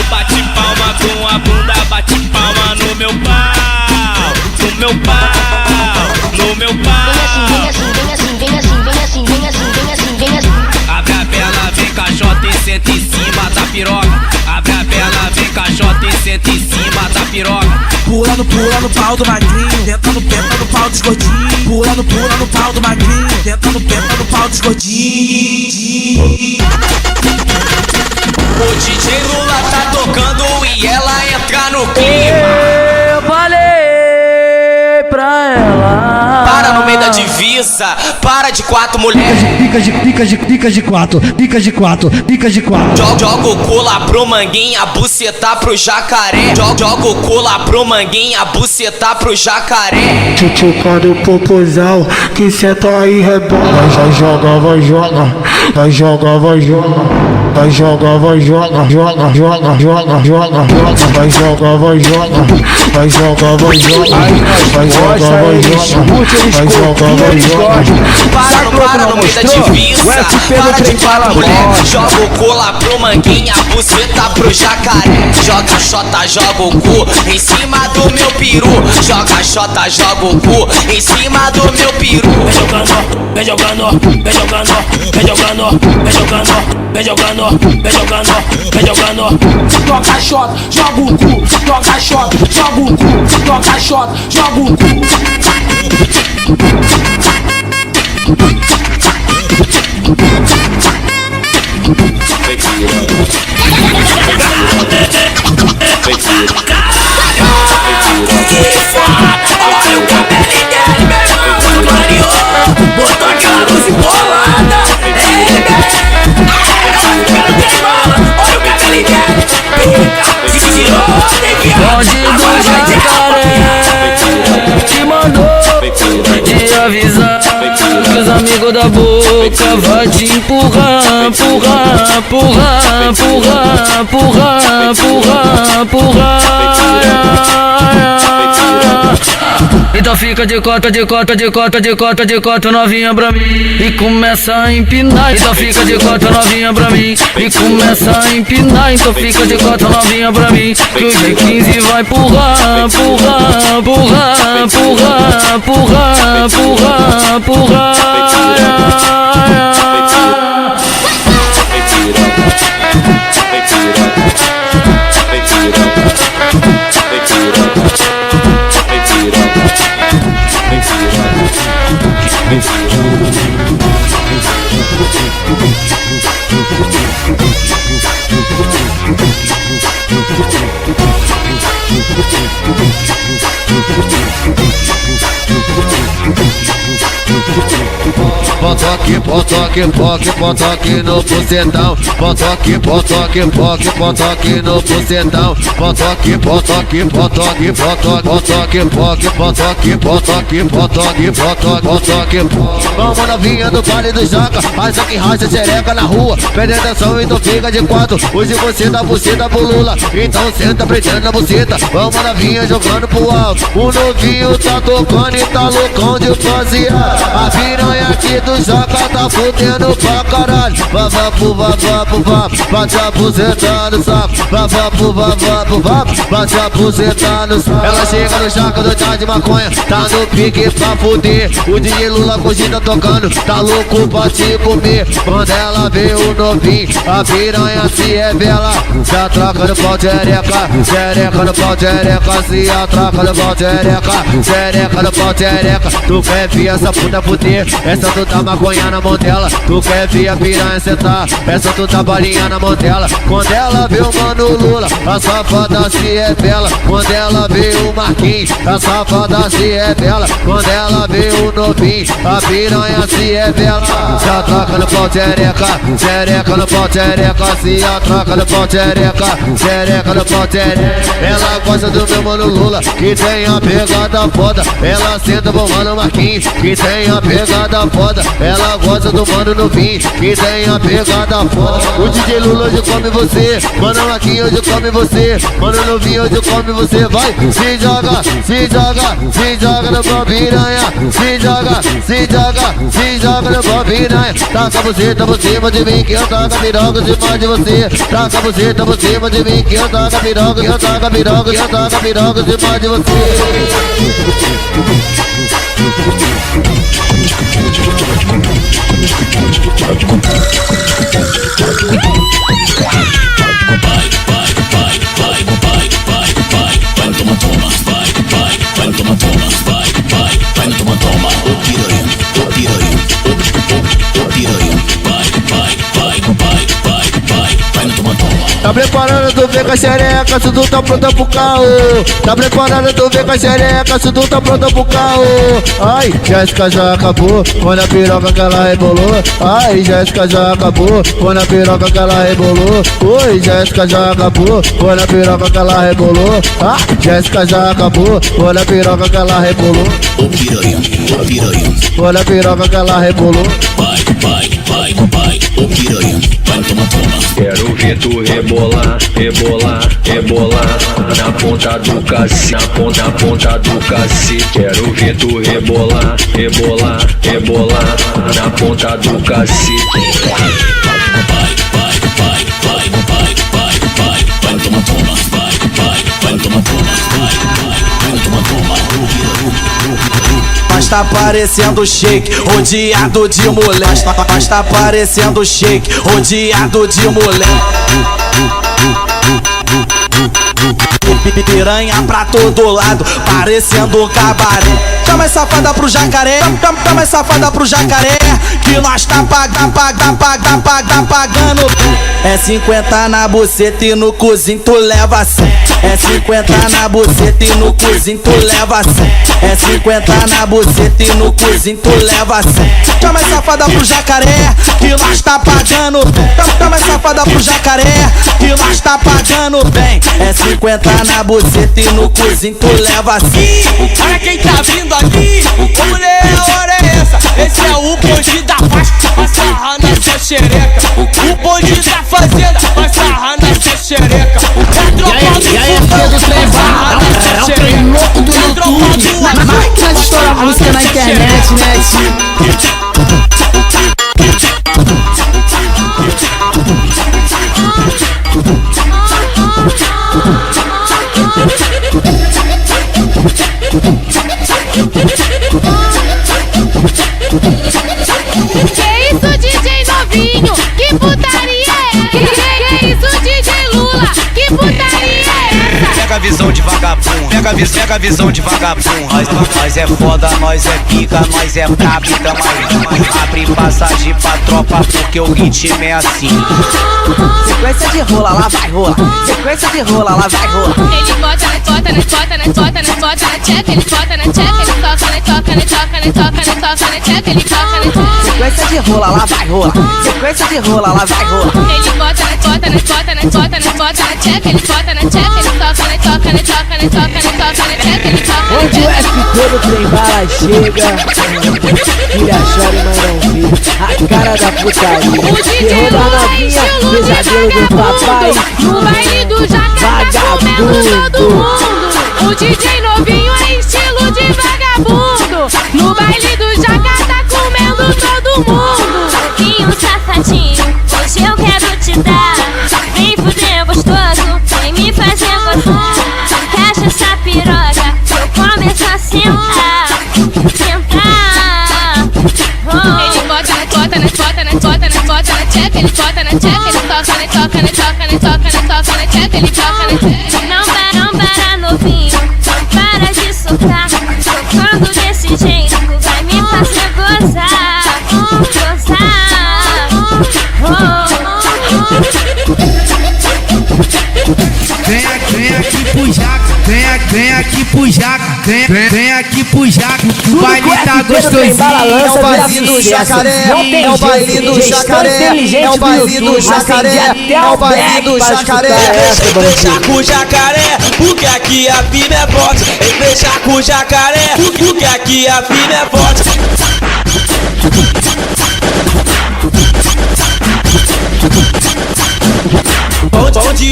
palma com a bunda, bate palma no meu pau, no meu pau, no meu pau. Vem assim, vem assim, vem assim, vem assim, vem assim, vem assim, vem assim. Abre a perna, vem caixota e senta em cima da piroca. Abre a perna, vem caixota e senta em cima da piroca. Pula no pau do magrinho, tenta no pau dos gordinhos. Pula no pau do magrinho, tenta no pau dos gordinhos. O DJ Lula tá tocando e ela entra no clima. Eu falei pra ela. Para no meio da divisa, para de quatro mulheres. Pica de quatro. Joga o cu lá pro manguinha, buceta pro jacaré. Joga o cu lá pro manguinha, buceta pro jacaré. Tchuchucando o popozão, que senta aí rebola. Vai joga, vai joga. Vai joga, vai joga. Vai joga, vai joga. Joga. Vai joga, vai joga. Vai joga, vai joga. Vai joga, vai joga. Vai joga, vai joga. Para no meio da divisa, para de quatro mulheres. Joga o cu lá pro manguinha, buceta pro jacaré. Joga xota, joga o cu em cima do meu peru. Joga xota, joga o cu em cima do meu peru. Vem jogando. Toca shot, joga o cu. Toca shot, joga o cu. Toca shot, joga o cu. Olha o cabelinho dele, meu irmão, clareou. Botou aquela luz embolada. Olha o cabelinho dele, pica, se tirou, Bonde do jacaré te mandou te avisar que os amigos da boca vai te empurrar. Então fica de cota novinha pra mim e começa a empinar. Então fica de cota novinha pra mim e começa a empinar. Então fica de cota novinha pra mim que o G15 vai empurrar. bota aqui, bota aqui, bota aqui no bucetão. Bota aqui, bota aqui, bota aqui no bucetão. Bota aqui, bota aqui, bota aqui, bota aqui, bota aqui, bota aqui, bota aqui, bota aqui. Vamos novinha do baile do Jaca, faz aqui racha xereca na rua, pede atenção então fica de quatro. Hoje você dá buceta pro Lula, então senta prendendo na buceta. Vamos novinha jogando pro alto, o novinho tá tocando e tá loucão de passear. A piranha aqui do Jaca tá fudendo pra caralho. Vapo, vapo, vapo, bate a buceta no saco. Vapo, vapo, vapo, bate a buceta no saco. Ela chega no Jaca do chá de maconha, tá no pique pra fuder. O DJ Lula cogita tocando, tá louco pra te comer. Quando ela vê o novinho, a piranha se revela. Se atraca no pau xereca, xereca no pau xereca. Se atraca no pau xereca, xereca no pau xereca. Tu quer ver essa puta fuder, essa tu tá maconha na mão dela. Tu quer ver a piranha sentar, essa tu tá balinha na mão dela. Quando ela vê o mano Lula, a safada se revela. Quando ela vê o Marquinhos, a safada se revela. Quando ela vê o novinho, a piranha se revela. Se atraca no pau xereca, xereca no pau xereca. Se atraca no pau xereca, xereca no pau xereca. Ela gosta do meu mano Lula, que tem a pegada foda. Ela senta pro mano Marquinhos, que tem a pegada foda. Ela gosta do mano novinho, que tem a pegada foda. O DJ Lula hoje come você, mano Marquinhos hoje come você. Mano novinho hoje come você. Vai, se joga, se joga, se joga no pau piranha. Se joga, se joga, se joga no pau piranha. Taca a buceta por cima de mim, que eu taco a piroca em cima de você. Taca a buceta por cima de mim, que eu taco a piroca, que eu taco a piroca, que eu taco a piroca em cima de você. Tá preparado, tu vem com a xereca, se tu tá pronta pro caô. Tá preparado, tu vem com a xereca, se tu tá pronta pro caô. Ai, Jéssica já acabou, quando a piroca que ela rebolou. Ai, Jéssica já acabou, quando a piroca que ela rebolou. Oi, Jéssica já acabou, quando a piroca que ela rebolou. Ah, Jéssica já acabou, quando a piroca que ela rebolou. O piranha, o piranha. Quando a piroca que ela rebolou. Vai, o piranha. Vai, toma. Quero ver tu rebolar, rebolar, rebolar na ponta do cacete, na ponta do cacete. Quero ver tu rebolar, rebolar, rebolar na ponta do cacete. Mas tá parecendo shake, rodeado de moleque. Mas tá parecendo shake, rodeado de moleque. Piranha pra todo lado, parecendo um cabaré. Chama essa safada pro jacaré, chama essa safada pro jacaré, que nós tá pagando. É 50 na buceta e no cozinho tu leva 100. É 50 na buceta e no cozinho tu leva 100. É 50 na buceta e no cozinho tu leva 100. Chama essa safada pro jacaré, que nós tá pagando. Chama essa safada pro jacaré, que nós tá pagando bem. É 50 na buceta e no cozinho tu leva 100. Olha quem tá vindo aqui, ô mulher, a hora é essa? Esse é o bonde da faixa, vai sarrar na sua xereca. O bonde da fazenda, vai sarrar na sua xereca. E aí, Pedro Trevão, é o trem louco do YouTube. Máquina de estourar música na internet, né, tio? Que isso, DJ novinho? Que putaria é essa? Que isso, DJ Lula? Que putaria é essa? Pega a visão de vagabundo, pega a visão de vagabundo. Nós é foda, nós é pica, nós é brabo, tamo aí. Abre passagem pra tropa porque o ritmo é assim. Sequência de rola, lá vai rola. Sequência de rola, lá vai rola. Ele bota na tcheca, ele bota na tcheca, ele toca na toca na toca na toca na toca na tcheca, ele toca na Sequência de rola, lá vai rola. Sequência de rola, lá vai rola. Ele bota na tcheca, ele bota na tcheca, ele toca na tcheca, ele toca. Onde o FT do trem bala chega, filha chora e mãe não vê, a cara da putaria. Terror da novinha, pesadelo do papai. No baile do Jacaré tá comendo todo mundo. O DJ novinho é estilo de vagabundo. No baile do Jacaré tá comendo todo mundo. Novinho safadinho, hoje eu quero te dar. Vem fuder gostoso, vem me fazer gostar. Fecha essa piroga, eu começo a sentar. Sentar. Ele bota na tcheca, ele bota na tcheca, ele toca na tcheca, ele toca na tcheca. Não para novinho, não para de soltar. Tocando desse jeito, vai me fazer gozar. Vem aqui pro Jaca, vem aqui pro Jaca, vem aqui pro Jaca. O baile tá gostosinho. É o baile do jacaré, é o baile do jacaré, é o baile do jacaré, é o baile do jacaré. Deixa com o jacaré, porque aqui a firma é forte. Deixa com o jacaré, porque aqui a firma é forte.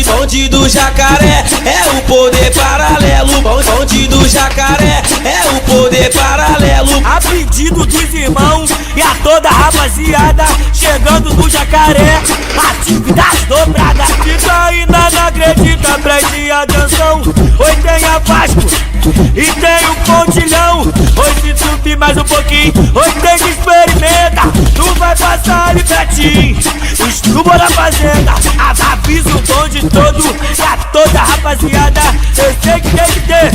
Bonde do jacaré é o poder paralelo. Bonde do jacaré é o poder paralelo. A pedido dos irmãos e a toda a rapaziada chegando no jacaré, atividade dobrada. Fica ainda não acredita, preste atenção. Hoje tem a Vasco e tem o Pontilhão. Hoje se subir mais um pouquinho, hoje tem que experimentar. Tu vai passar ali pertinho, estuba na fazenda. Avisa o bonde todo e a toda a rapaziada. Eu sei que tem que ter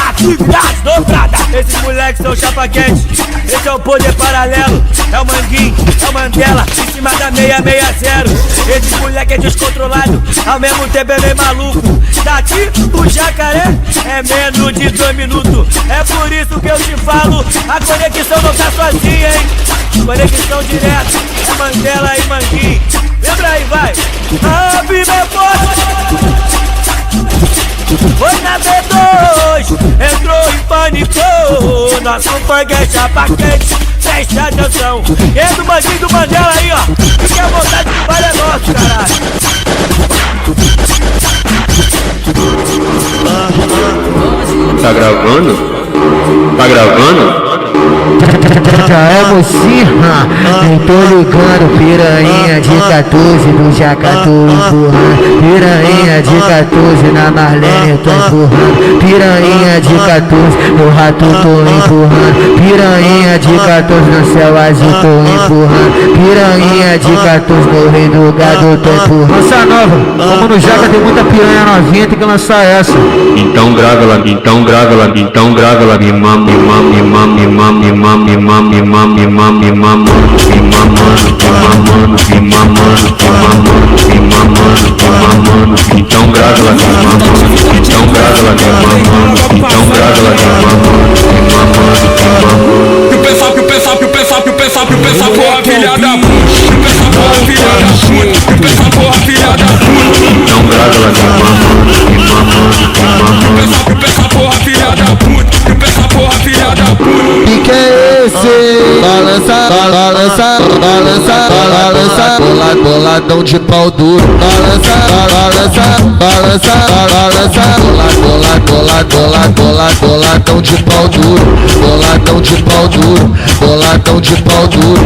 atividade dobrada. Esses moleques são chapa quente, esse é o poder paralelo. É o Manguinho, é o Mandela, em cima da 660. Esse moleque é descontrolado, ao mesmo tempo é meio maluco. Daqui do jacaré é menos de 2 minutos. É por isso que eu te falo, a conexão não tá sozinha, hein? Conexão direta, é Mandela e Manguinho. Lembra aí, vai! A vida é forte! Foi na B2, entrou em pânico. Nosso funk é chapa quente, preste atenção. E é do Manguinho do Mandela aí, ó. Fique à vontade que o baile é nosso, caralho. Tá gravando? Tá gravando? Já é mocinha, nem tô ligando. Piranha de 14 do Jaca tô empurrando. Piranha de 14 na Marlene tô empurrando. Piranha de 14 no rato tô empurrando. Piranha de 14 no céu azul tô empurrando. Piranha de 14 no rei do gado tô empurrando. Lança nova, como no Jaca tem muita piranha novinha, tem que lançar essa. Então grava lá, então grava lá, então grava lá. Me mama, me mama, me mama, me mama, me mama, me mama, me mama, me mama, me mama, me mamando, me mamando, me mamando, me mamando, me mamando. Então grava lá, me mamando, então grava lá, me mamando, então grava lá, me mamando, me mamando, me mamando. Que o pessoal, porra, filha da puta. Que o pessoal, porra, filha da puta. Que o pessoal, porra, filha da puta. Então grava lá, me mamando, me mamando, me mamando. Que o pessoal, porra, filha da puta. Que o pessoal, porra, filha da puta. Que é esse? Balança, balança, balança, balança, boladão de pau duro. Balança, balança, balança, balança, boladão de pau duro. Boladão de pau duro, boladão de pau duro.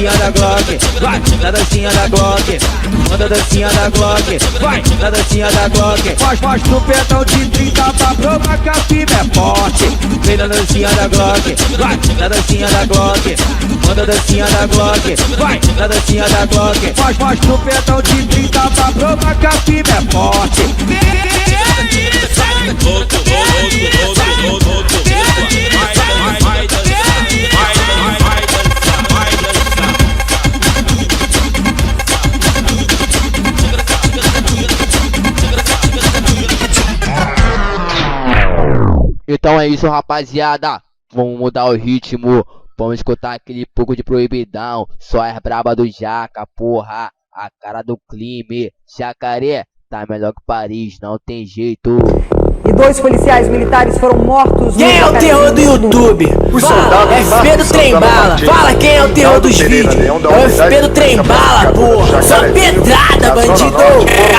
dancinha da Glock, vai, na dancinha da Glock. Manda dancinha da Glock, vai, na dancinha da Glock. Mostra o petão de 30 pra provar que a firma é forte. Vem na dancinha da Glock, vai, na dancinha da Glock. Manda dancinha da Glock, vai, na dancinha da Glock. Mostra o petão de 30 pra provar que a firma é forte. Então é isso, rapaziada. Vamos mudar o ritmo. Vamos escutar aquele pouco de proibidão. Só é braba do Jaca, porra. A cara do clima. Jacaré tá melhor que Paris, não tem jeito. E 2 policiais militares foram mortos. Quem é o terror do YouTube? FP do Trembala. Fala quem é o terror dos vídeos. É o FP do Trembala, porra. Só pedrada, bandido.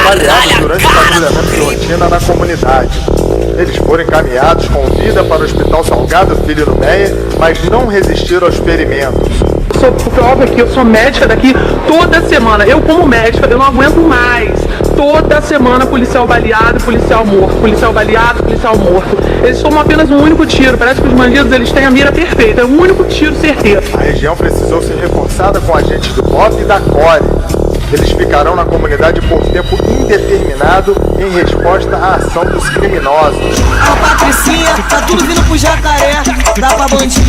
Caralho, durante o patrulhamento de rotina na comunidade. Eles foram encaminhados com vida para o Hospital Salgado Filho no Meia, mas não resistiram aos ferimentos. Sou prova que eu sou médica daqui toda semana. Eu como médica, eu não aguento mais. Toda semana policial baleado, policial morto, policial baleado, policial morto. Eles tomam apenas um único tiro. Parece que os bandidos eles têm a mira perfeita. É um único tiro certeiro. A região precisou ser reforçada com agentes do BOP e da CORE. Eles ficarão na comunidade por tempo indeterminado em resposta à ação dos criminosos. A Patricinha, tá tudo vindo pro Jacaré, dá pra bandido.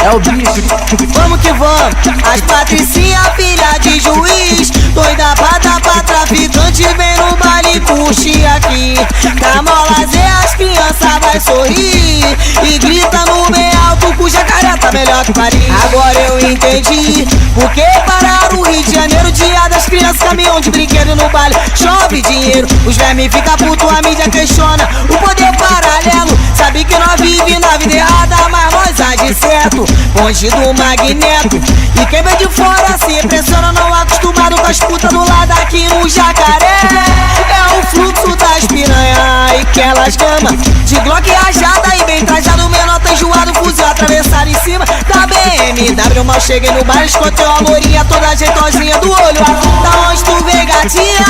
É o bicho. Vamos que vamos. As Patricinha, filha de juiz, doida pra dar pra traficante, vem no baile curte aqui. Na Molazer as crianças vai sorrir e grita no bem alto que o Jacaré tá melhor que Paris. Agora eu entendi porque pararam o Rio de Janeiro, dia das crianças, caminhão de brinquedo no baile, chove dinheiro, os vermes fica puto, a mídia questiona o poder paralelo, sabe que nós vive na vida errada, mas nós age certo, bonde do Magneto, e quem vem de fora se impressiona, não acostumado com as putas do lado aqui no Jacaré, é o fluxo das piranha e que elas gama, de Glock rajada e bem trajado, menor tá enjoado, fuzil atravessado em cima da BMW, mal cheguei no bar, escutei uma lourinha toda jeitosinha do olho azul. Da onde tu vem, gatinha?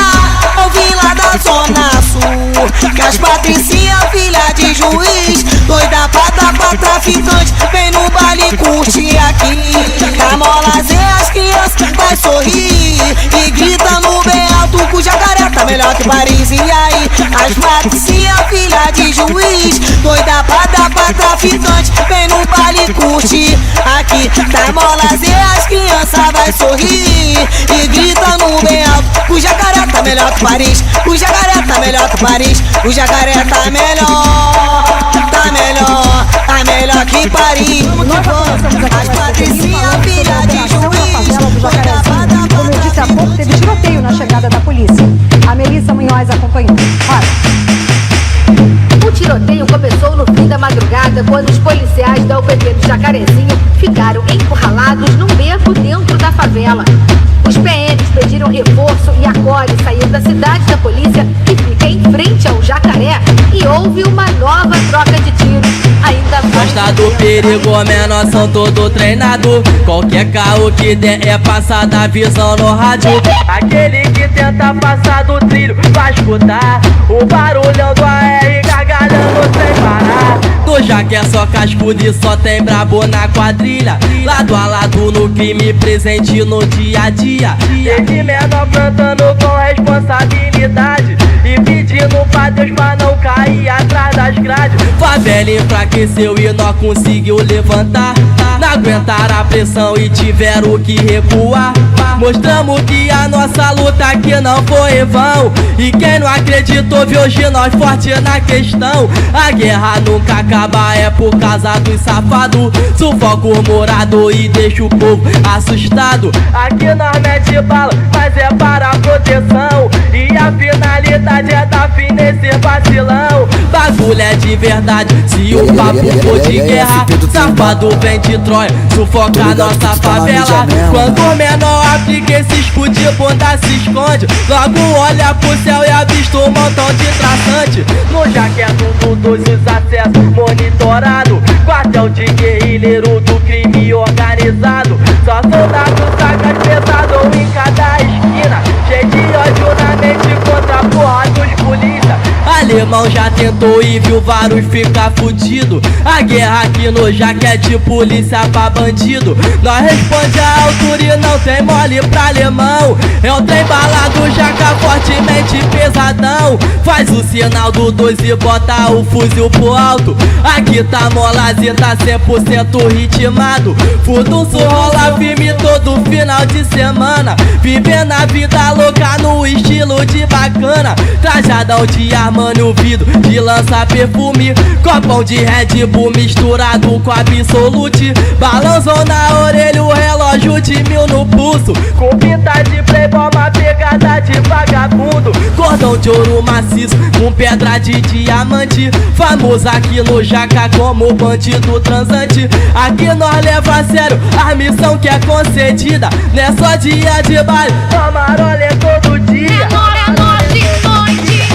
Eu vim lá da Zona Sul. Que as Patricinha, filha de juiz, doida pra dar pra traficante, vem no baile curte aqui. Na Molazer as crianças vai sorrir e grita no bem alto que o Jacaré tá melhor que Paris. E aí, as Patricinha, filha de juiz, doida pra dar pra traficante, vem no baile curte aqui. Na Molazer as crianças vai sorrir e grita no bem alto que o Jacaré tá melhor que Paris. O Jacaré tá melhor que Paris. O Jacaré tá melhor, tá melhor, tá melhor que Paris. As Patricinha, filha de juiz, como eu disse há pouco, teve tiroteio na chegada da polícia. A Melissa Munhoz acompanhou. O tiroteio começou no fim da madrugada, quando os policiais da UPP do Jacarezinho ficaram encurralados num beco dentro da favela. Os PMs pediram reforço e a CORE saiu da cidade da polícia, que fica em frente ao Jacaré, e houve uma nova troca de tiros. Ainda Gosta do perigo, menor são todo treinado. Qualquer carro que der é passada a visão no rádio. Aquele que tenta passar do trilho vai escutar o barulhão do AR gargalhando sem parar. Do Jaque é só cascudo e só tem brabo na quadrilha. Lado a lado no crime, presente no dia a dia. Desde menor plantando com responsabilidade e pedindo pra Deus pra não cair atrás das grades. Favela enfraqueceu e nós conseguiu levantar. Não aguentaram a pressão e tiveram que recuar. Mostramos que a nossa luta aqui não foi em vão. E quem não acreditou viu hoje nós forte na questão. A guerra nunca acaba, é por causa dos safados. Sufoca o morador e deixa o povo assustado. Aqui nós mete bala, mas é para a proteção. E a finalidade é dar fim nesse vacilão. Bagulho é de verdade, se o papo for de guerra, safado vem de Troia, sufoca a nossa favela. Quando o menor aplica esse escudo de bunda se esconde, logo olha pro céu e avista um montão de traçante. No Jaque é tudo todos os acessos monitorado, quartel de guerrilheiro do crime organizado. Só soldado saca irmão já tentou e viu vários ficar fudido. A guerra aqui no Jaca é de polícia pra bandido. Nós responde à altura e não tem mole pra alemão. É um trem balado, Jaca fortemente pesadão. Faz o sinal do 2 e bota o fuzil pro alto. Aqui tá molazita 100% ritmado. Furdunço rola firme todo final de semana. Vivendo a vida louca no estilo de bacana. Trajadão de Armani, o vidro de lança perfume. Copão de Red Bull misturado com Absolute. Balançou na orelha, o relógio de 1000 no pulso. Com pinta de playboy, uma pegada de vagabundo. Cordão de ouro maciço, com pedra de diamante. Famoso aqui no Jaca como bandido transante. Aqui nós leva a sério a missão que é concedida. Não é só dia de baile, camarolha é todo dia. É noite, é noite, dia.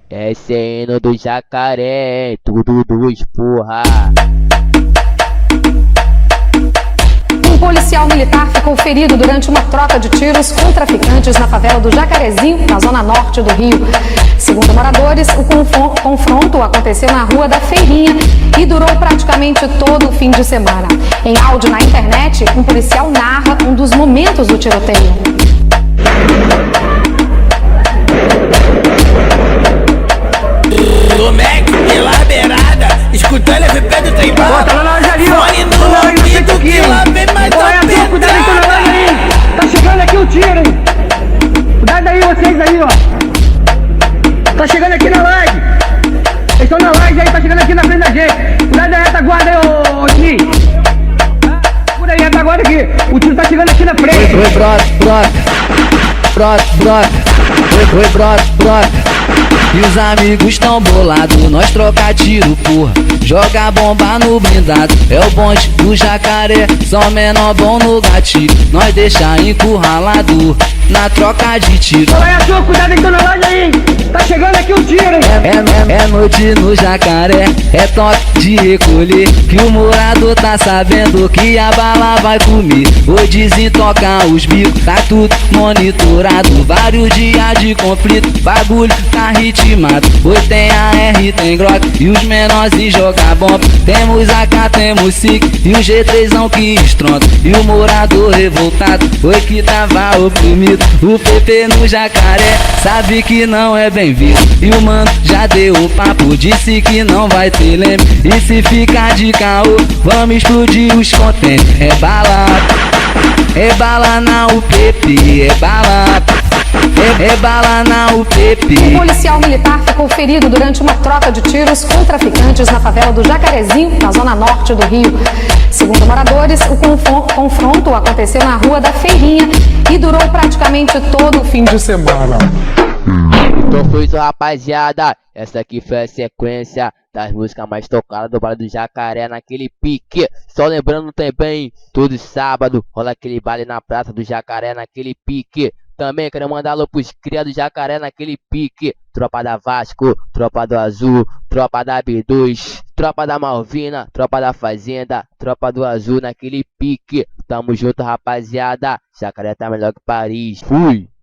Esse é hino do Jacaré, tudo dos porra. Um policial militar ficou ferido durante uma troca de tiros com traficantes na favela do Jacarezinho, na zona norte do Rio. Segundo moradores, o confronto aconteceu na Rua da Feirinha e durou praticamente todo o fim de semana. Em áudio na internet, um policial narra um dos momentos do tiroteio. Do Mac pela beirada, escutando FP do trem bala. Bota na loja ali, ó. Fone no ouvido que lá vem mais uma pedrada. Cuidado aí com a loja aí. Tá chegando aqui o tiro, hein. Cuidado aí, vocês aí, ó. Tá chegando aqui na live. Eles estão na live aí, tá chegando aqui na frente da gente. Cuidado aí, retaguarda aí, ô Dini. Por aí, retaguarda aqui. O tiro tá chegando aqui na frente. Oi, brota. Oi, brota. E os amigos tão bolados, nós troca tiro, porra. Joga bomba no blindado, é o bonde do Jacaré. Só menor bom no gatilho, nós deixa encurralado na troca de tiro. Olha aí, sua, cuidado aí, tô na loja aí. Tá chegando aqui o tiro, hein. É noite no Jacaré, é toque de recolher. Que o morador tá sabendo que a bala vai comer. Hoje desentoca os bicos, tá tudo monitorado. Vários dias de conflito, bagulho tá ritmado. Hoje tem AR, tem Glock e os menorzinhos jogar bomba. Temos AK, temos SIC e o G3zão que estronda. E o morador revoltado, foi que tava oprimido. O PP no Jacaré, sabe que não é bem-vindo. E o mano já deu um papo, disse que não vai ter leme. E se ficar de caô, vamos explodir os contentes. É bala na UPP, é bala na UPP. Um policial militar ficou ferido durante uma troca de tiros com traficantes na favela do Jacarezinho, na zona norte do Rio. Segundo moradores, o confronto aconteceu na Rua da Feirinha e durou praticamente todo o fim de semana. Então foi isso, rapaziada. Essa aqui foi a sequência das músicas mais tocadas do Baile do Jacaré naquele pique. Só lembrando também, todo sábado rola aquele baile na Praça do Jacaré naquele pique. Também quero mandar alô pros cria do Jacaré naquele pique. Tropa da Vasco, tropa do Azul, tropa da B2, tropa da Malvina, tropa da Fazenda, tropa do Azul naquele pique. Tamo junto, rapaziada. Jacaré tá melhor que Paris. Fui!